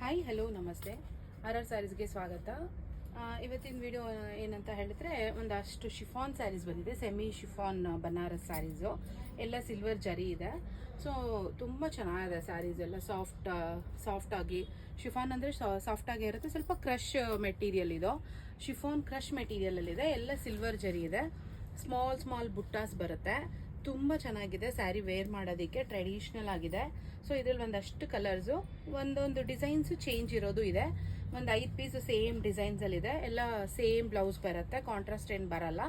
Hi hello ನಮಸ್ತೆ. R R ಸ್ಯಾರೀಸ್ಗೆ ಸ್ವಾಗತ. ಇವತ್ತಿನ ವಿಡಿಯೋ ಏನಂತ ಹೇಳಿದ್ರೆ ಒಂದಷ್ಟು ಶಿಫಾನ್ ಸ್ಯಾರೀಸ್ ಬಂದಿದೆ. ಸೆಮಿ ಶಿಫಾನ್ ಬನಾರಸ್ ಸ್ಯಾರೀಸು ಎಲ್ಲ ಸಿಲ್ವರ್ ಜರಿ ಇದೆ. ಸೊ ತುಂಬ ಚೆನ್ನಾಗಿದೆ ಸ್ಯಾರೀಸ್ ಎಲ್ಲ ಸಾಫ್ಟಾಗಿ. ಶಿಫಾನ್ ಅಂದರೆ ಸಾಫ್ಟಾಗಿ ಇರುತ್ತೆ. ಸ್ವಲ್ಪ ಕ್ರಶ್ ಮೆಟೀರಿಯಲ್ ಇದು. ಶಿಫಾನ್ ಕ್ರಶ್ ಮೆಟೀರಿಯಲಲ್ಲಿದೆ. ಎಲ್ಲ ಸಿಲ್ವರ್ ಜರಿ ಇದೆ. ಸ್ಮಾಲ್ ಬುಟ್ಟಾಸ್ ಬರುತ್ತೆ. ತುಂಬ ಚೆನ್ನಾಗಿದೆ ಸ್ಯಾರಿ ವೇರ್ ಮಾಡೋದಕ್ಕೆ. ಟ್ರೆಡಿಷ್ನಲ್ ಆಗಿದೆ. ಸೊ ಇದರಲ್ಲಿ ಒಂದಷ್ಟು ಕಲರ್ಸು, ಒಂದೊಂದು ಡಿಸೈನ್ಸು ಚೇಂಜ್ ಇರೋದು ಇದೆ. ಒಂದು 5 ಪೀಸು ಸೇಮ್ ಡಿಸೈನ್ಸಲ್ಲಿದೆ. ಎಲ್ಲ ಸೇಮ್ ಬ್ಲೌಸ್ ಬರುತ್ತೆ. ಕಾಂಟ್ರಾಸ್ಟ್ ಏನು ಬರಲ್ಲ.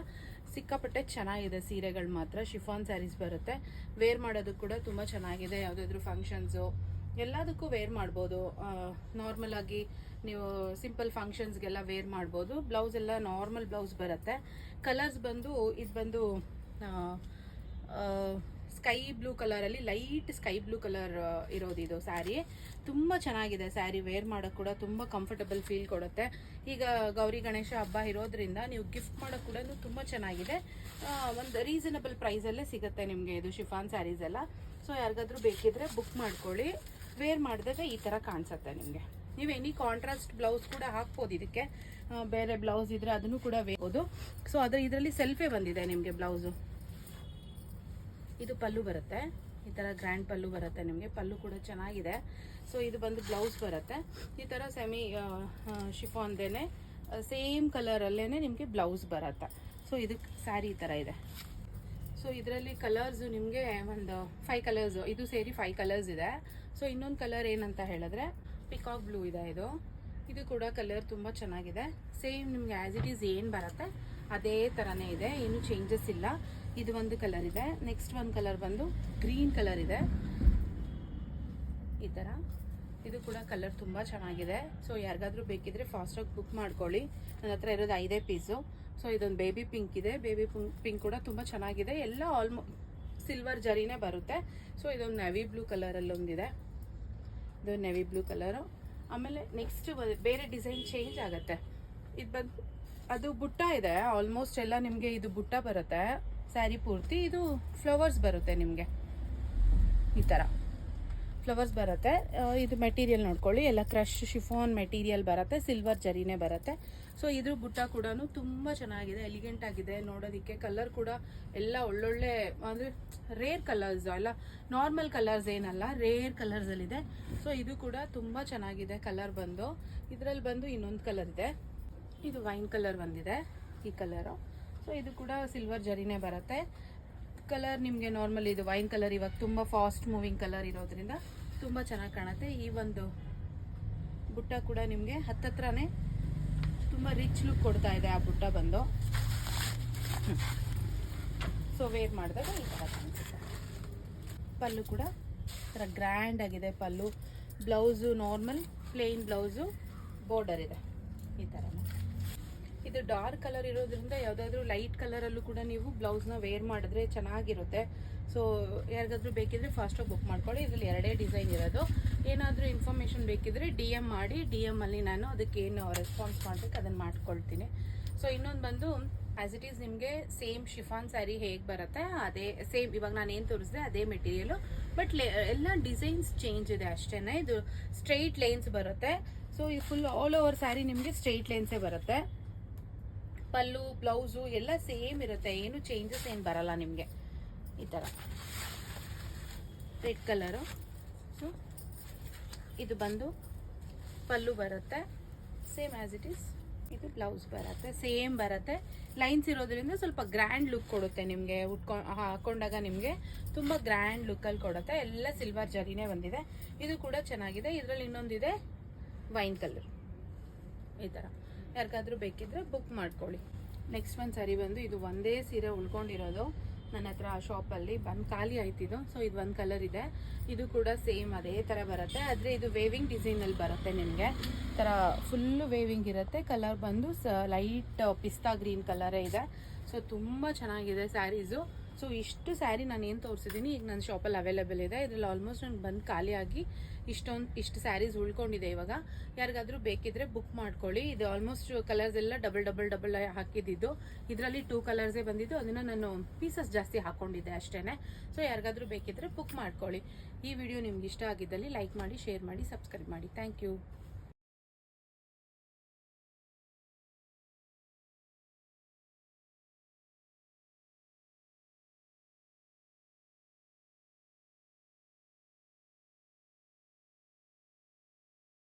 ಸಿಕ್ಕಾಪಟ್ಟೆ ಚೆನ್ನಾಗಿದೆ ಸೀರೆಗಳು ಮಾತ್ರ. ಶಿಫಾನ್ ಸ್ಯಾರೀಸ್ ಬರುತ್ತೆ. ವೇರ್ ಮಾಡೋದು ಕೂಡ ತುಂಬ ಚೆನ್ನಾಗಿದೆ. ಯಾವುದಾದ್ರೂ ಫಂಕ್ಷನ್ಸು ಎಲ್ಲದಕ್ಕೂ ವೇರ್ ಮಾಡ್ಬೋದು. ನಾರ್ಮಲ್ ಆಗಿ ನೀವು ಸಿಂಪಲ್ ಫಂಕ್ಷನ್ಸ್ಗೆಲ್ಲ ವೇರ್ ಮಾಡ್ಬೋದು. ಬ್ಲೌಸ್ ಎಲ್ಲ ನಾರ್ಮಲ್ ಬ್ಲೌಸ್ ಬರುತ್ತೆ. ಕಲರ್ಸ್ ಬಂದು ಇದು ಬಂದು ಸ್ಕೈ ಬ್ಲೂ ಕಲರಲ್ಲಿ, ಲೈಟ್ ಸ್ಕೈ ಬ್ಲೂ ಕಲರ್ ಇರೋದು ಇದು ಸ್ಯಾರಿ. ತುಂಬ ಚೆನ್ನಾಗಿದೆ ಸ್ಯಾರಿ. ವೇರ್ ಮಾಡೋಕ್ಕೆ ಕೂಡ ತುಂಬ ಕಂಫರ್ಟಬಲ್ ಫೀಲ್ ಕೊಡುತ್ತೆ. ಈಗ ಗೌರಿ ಗಣೇಶ ಹಬ್ಬ ಇರೋದ್ರಿಂದ ನೀವು ಗಿಫ್ಟ್ ಮಾಡೋಕ್ಕೆ ಕೂಡ ತುಂಬ ಚೆನ್ನಾಗಿದೆ. ಒಂದು ರೀಸನಬಲ್ ಪ್ರೈಸಲ್ಲೇ ಸಿಗುತ್ತೆ ನಿಮಗೆ ಇದು ಶಿಫಾನ್ ಸ್ಯಾರೀಸ್ ಎಲ್ಲ. ಸೊ ಯಾರಿಗಾದ್ರೂ ಬೇಕಿದ್ರೆ ಬುಕ್ ಮಾಡ್ಕೊಳ್ಳಿ. ವೇರ್ ಮಾಡಿದಾಗ ಈ ಥರ ಕಾಣಿಸುತ್ತೆ ನಿಮಗೆ. ನೀವು ಎನಿ ಕಾಂಟ್ರಾಸ್ಟ್ ಬ್ಲೌಸ್ ಕೂಡ ಹಾಕ್ಬೋದು. ಇದಕ್ಕೆ ಬೇರೆ ಬ್ಲೌಸ್ ಇದ್ರೆ ಅದನ್ನು ಕೂಡ ವೇರ್ಬೋದು. ಸೊ ಇದರಲ್ಲಿ ಸೆಲ್ಫೇ ಬಂದಿದೆ ನಿಮಗೆ ಬ್ಲೌಸು. ಇದು ಪಲ್ಲು ಬರುತ್ತೆ. ಈ ಥರ ಗ್ರ್ಯಾಂಡ್ ಪಲ್ಲು ಬರುತ್ತೆ ನಿಮಗೆ. ಪಲ್ಲು ಕೂಡ ಚೆನ್ನಾಗಿದೆ. ಸೊ ಇದು ಬಂದು ಬ್ಲೌಸ್ ಬರುತ್ತೆ. ಈ ಥರ ಸೆಮಿ ಶಿಫಾನ್ದೇನೆ ಸೇಮ್ ಕಲರಲ್ಲೇ ನಿಮಗೆ ಬ್ಲೌಸ್ ಬರುತ್ತೆ. ಸೊ ಇದಕ್ಕೆ ಸ್ಯಾರಿ ಈ ಥರ ಇದೆ. ಸೊ ಇದರಲ್ಲಿ ಕಲರ್ಸು ನಿಮಗೆ ಒಂದು 5 ಕಲರ್ಸು, ಇದು ಸೇರಿ 5 ಕಲರ್ಸ್ ಇದೆ. ಸೊ ಇನ್ನೊಂದು ಕಲರ್ ಏನಂತ ಹೇಳಿದ್ರೆ ಪಿಕಾಕ್ ಬ್ಲೂ ಇದೆ. ಇದು ಕೂಡ ಕಲರ್ ತುಂಬ ಚೆನ್ನಾಗಿದೆ. ಸೇಮ್ ನಿಮ್ಗೆ ಆ್ಯಸ್ ಇಟ್ ಈಸ್ ಏನು ಬರುತ್ತೆ ಅದೇ ಥರನೇ ಇದೆ. ಏನು ಚೇಂಜಸ್ ಇಲ್ಲ. ಇದು ಒಂದು ಕಲರ್ ಇದೆ. ನೆಕ್ಸ್ಟ್ ಒಂದು ಕಲರ್ ಬಂದು ಗ್ರೀನ್ ಕಲರ್ ಇದೆ. ಈ ಥರ ಇದು ಕೂಡ ಕಲರ್ ತುಂಬ ಚೆನ್ನಾಗಿದೆ. ಸೊ ಯಾರಿಗಾದ್ರೂ ಬೇಕಿದ್ರೆ ಫಾಸ್ಟಾಗಿ ಬುಕ್ ಮಾಡ್ಕೊಳ್ಳಿ. ನನ್ನ ಹತ್ರ ಇರೋದು 5 ಪೀಸು. ಸೊ ಇದೊಂದು ಬೇಬಿ ಪಿಂಕ್ ಇದೆ. ಬೇಬಿ ಪಿಂಕ್ ಕೂಡ ತುಂಬ ಚೆನ್ನಾಗಿದೆ. ಎಲ್ಲ ಸಿಲ್ವರ್ ಜರಿನೇ ಬರುತ್ತೆ. ಸೊ ಇದೊಂದು ನೆವಿ ಬ್ಲೂ ಕಲರಲ್ಲೊಂದಿದೆ. ಇದು ನೆವಿ ಬ್ಲೂ ಕಲರು. ಆಮೇಲೆ ನೆಕ್ಸ್ಟ್ ಬೇರೆ ಡಿಸೈನ್ ಚೇಂಜ್ ಆಗುತ್ತೆ. ಇದು ಬಂದು ಅದು ಬುಟ್ಟ ಇದೆ. ಆಲ್ಮೋಸ್ಟ್ ಎಲ್ಲ ನಿಮಗೆ ಇದು ಬುಟ್ಟ ಬರುತ್ತೆ ಸ್ಯಾರಿ ಪೂರ್ತಿ. ಇದು ಫ್ಲವರ್ಸ್ ಬರುತ್ತೆ ನಿಮಗೆ. ಈ ಥರ ಫ್ಲವರ್ಸ್ ಬರುತ್ತೆ. ಇದು ಮೆಟೀರಿಯಲ್ ನೋಡ್ಕೊಳ್ಳಿ. ಎಲ್ಲ ಕ್ರಶ್ ಶಿಫಾನ್ ಮೆಟೀರಿಯಲ್ ಬರುತ್ತೆ. ಸಿಲ್ವರ್ ಜರಿನೇ ಬರುತ್ತೆ. ಸೊ ಇದ್ರ ಬುಟ್ಟ ಕೂಡ ತುಂಬ ಚೆನ್ನಾಗಿದೆ. ಎಲಿಗೆಂಟ್ ಆಗಿದೆ ನೋಡೋದಕ್ಕೆ. ಕಲರ್ ಕೂಡ ಎಲ್ಲ ಒಳ್ಳೊಳ್ಳೆ ಅಂದರೆ ರೇರ್ ಕಲರ್ಸ್, ಎಲ್ಲ ನಾರ್ಮಲ್ ಕಲರ್ಸ್ ಏನಲ್ಲ, ರೇರ್ ಕಲರ್ಸಲ್ಲಿದೆ. ಸೊ ಇದು ಕೂಡ ತುಂಬ ಚೆನ್ನಾಗಿದೆ ಕಲರ್ ಬಂದು. ಇದರಲ್ಲಿ ಬಂದು ಇನ್ನೊಂದು ಕಲರ್ ಇದೆ. ಇದು ವೈನ್ ಕಲರ್ ಬಂದಿದೆ. ಈ ಕಲರು. ಸೊ ಇದು ಕೂಡ ಸಿಲ್ವರ್ ಜರಿನೇ ಬರುತ್ತೆ. ಕಲರ್ ನಿಮಗೆ ನಾರ್ಮಲ್ ಇದು ವೈನ್ ಕಲರ್ ಇವಾಗ ತುಂಬ ಫಾಸ್ಟ್ ಮೂವಿಂಗ್ ಕಲರ್ ಇರೋದ್ರಿಂದ ತುಂಬ ಚೆನ್ನಾಗಿ ಕಾಣುತ್ತೆ. ಈ ಒಂದು ಬುಟ್ಟ ಕೂಡ ನಿಮಗೆ ಹತ್ತತ್ರನೇ ತುಂಬ ರಿಚ್ ಲುಕ್ ಕೊಡ್ತಾ ಇದೆ ಆ ಬುಟ್ಟ ಬಂದು. ಸೊ ವೇರ್ ಮಾಡಿದಾಗ ಈ ಥರ ಕಾಣಿಸುತ್ತೆ. ಪಲ್ಲು ಕೂಡ ಥರ ಗ್ರ್ಯಾಂಡ್ ಆಗಿದೆ pallu. Blouse normal plain blouse, border ಇದೆ ಈ ಥರ. ಇದು ಡಾರ್ಕ್ ಕಲರ್ ಇರೋದ್ರಿಂದ ಯಾವುದಾದ್ರೂ ಲೈಟ್ ಕಲರಲ್ಲೂ ಕೂಡ ನೀವು ಬ್ಲೌಸ್ನ ವೇರ್ ಮಾಡಿದ್ರೆ ಚೆನ್ನಾಗಿರುತ್ತೆ. ಸೊ ಯಾರಿಗಾದ್ರೂ ಬೇಕಿದ್ರೆ ಫಾಸ್ಟಾಗಿ ಬುಕ್ ಮಾಡ್ಕೊಳ್ಳಿ. ಇದರಲ್ಲಿ 2 ಡಿಸೈನ್ ಇರೋದು. ಏನಾದರೂ ಇನ್ಫಾರ್ಮೇಷನ್ ಬೇಕಿದ್ರೆ DM ಮಾಡಿ. DM ಅಲ್ಲಿ ನಾನು ಅದಕ್ಕೇನು ರೆಸ್ಪಾನ್ಸ್ ಮಾಡಬೇಕು ಅದನ್ನು ಮಾಡ್ಕೊಳ್ತೀನಿ. ಸೊ ಇನ್ನೊಂದು ಬಂದು ಆ್ಯಸ್ ಇಟ್ ಈಸ್ ನಿಮಗೆ ಸೇಮ್ ಶಿಫಾನ್ ಸ್ಯಾರಿ ಹೇಗೆ ಬರುತ್ತೆ ಅದೇ ಸೇಮ್ ಇವಾಗ ನಾನು ಏನು ತೋರಿಸಿದೆ ಅದೇ ಮೆಟೀರಿಯಲು. ಬಟ್ ಎಲ್ಲ ಡಿಸೈನ್ಸ್ ಚೇಂಜ್ ಇದೆ ಅಷ್ಟೇ. ಇದು ಸ್ಟ್ರೈಟ್ ಲೈನ್ಸ್ ಬರುತ್ತೆ. ಸೊ ಈ ಫುಲ್ ಆಲ್ ಓವರ್ ಸ್ಯಾರಿ ನಿಮಗೆ ಸ್ಟ್ರೈಟ್ ಲೈನ್ಸೇ ಬರುತ್ತೆ. ಪಲ್ಲು ಬ್ಲೌಸು ಎಲ್ಲ ಸೇಮ್ ಇರುತ್ತೆ. ಏನು ಚೇಂಜಸ್ ಏನು ಬರಲ್ಲ ನಿಮಗೆ. ಈ ಥರ ರೆಡ್ ಕಲರು. ಸೊ ಇದು ಬಂದು ಪಲ್ಲು ಬರುತ್ತೆ ಸೇಮ್ ಆ್ಯಸ್ ಇಟ್ ಈಸ್. ಇದು ಬ್ಲೌಸ್ ಬರುತ್ತೆ ಸೇಮ್ ಬರುತ್ತೆ. ಲೈನ್ಸ್ ಇರೋದ್ರಿಂದ ಸ್ವಲ್ಪ ಗ್ರ್ಯಾಂಡ್ ಲುಕ್ ಕೊಡುತ್ತೆ ನಿಮಗೆ. ಹಾಕೊಂಡಾಗ ನಿಮಗೆ ತುಂಬ ಗ್ರ್ಯಾಂಡ್ ಲುಕ್ಕಲ್ಲಿ ಕೊಡುತ್ತೆ. ಎಲ್ಲ ಸಿಲ್ವರ್ ಜರಿನೇ ಬಂದಿದೆ. ಇದು ಕೂಡ ಚೆನ್ನಾಗಿದೆ. ಇದರಲ್ಲಿ ಇನ್ನೊಂದಿದೆ ವೈನ್ ಕಲರ್. ಈ ಥರ ಯಾರಿಗಾದ್ರೂ ಬೇಕಿದ್ರೆ ಬುಕ್ ಮಾಡ್ಕೊಳ್ಳಿ. ನೆಕ್ಸ್ಟ್ ಒಂದು ಸ್ಯಾರಿ ಬಂದು ಇದು ಒಂದೇ ಸೀರೆ ಉಳ್ಕೊಂಡಿರೋದು ನನ್ನ ಹತ್ರ ಶಾಪಲ್ಲಿ ಬಂದು ಖಾಲಿ ಆಯ್ತಿದ್ದು. ಸೊ ಇದು ಒಂದು ಕಲರ್ ಇದೆ. ಇದು ಕೂಡ ಸೇಮ್ ಅದೇ ಥರ ಬರುತ್ತೆ. ಆದರೆ ಇದು ವೇವಿಂಗ್ ಡಿಸೈನಲ್ಲಿ ಬರುತ್ತೆ ನಿಮಗೆ. ಥರ ಫುಲ್ಲು ವೇವಿಂಗ್ ಇರುತ್ತೆ. ಕಲರ್ ಬಂದು ಲೈಟ್ ಪಿಸ್ತಾ ಗ್ರೀನ್ ಕಲರೇ ಇದೆ. ಸೊ ತುಂಬ ಚೆನ್ನಾಗಿದೆ ಸ್ಯಾರೀಸು. ಸೊ ಇಷ್ಟು ಸ್ಯಾರಿ ನಾನು ಏನು ತೋರಿಸಿದ್ದೀನಿ ಈಗ ನನ್ನ ಶಾಪಲ್ಲಿ ಅವೈಲೇಬಲ್ ಇದೆ. ಇದರಲ್ಲಿ ಆಲ್ಮೋಸ್ಟ್ ನಾನು ಬಂದು ಖಾಲಿಯಾಗಿ ಇಷ್ಟು ಸ್ಯಾರೀಸ್ ಉಳ್ಕೊಂಡಿದೆ. ಇವಾಗ ಯಾರಿಗಾದ್ರೂ ಬೇಕಿದ್ರೆ ಬುಕ್ ಮಾಡ್ಕೊಳ್ಳಿ. ಇದು ಆಲ್ಮೋಸ್ಟ್ ಕಲರ್ಸ್ ಎಲ್ಲ ಡಬಲ್ ಹಾಕಿದ್ದು. ಇದರಲ್ಲಿ 2 ಕಲರ್ಸೇ ಬಂದಿದ್ದು. ಅದನ್ನು ನಾನು ಪೀಸಸ್ ಜಾಸ್ತಿ ಹಾಕ್ಕೊಂಡಿದ್ದೆ ಅಷ್ಟೇ. ಸೊ ಯಾರಿಗಾದ್ರೂ ಬೇಕಿದ್ರೆ ಬುಕ್ ಮಾಡ್ಕೊಳ್ಳಿ. ಈ ವಿಡಿಯೋ ನಿಮ್ಗೆ ಇಷ್ಟ ಆಗಿದ್ದಲ್ಲಿ ಲೈಕ್ ಮಾಡಿ, ಶೇರ್ ಮಾಡಿ, ಸಬ್ಸ್ಕ್ರೈಬ್ ಮಾಡಿ. Thank you.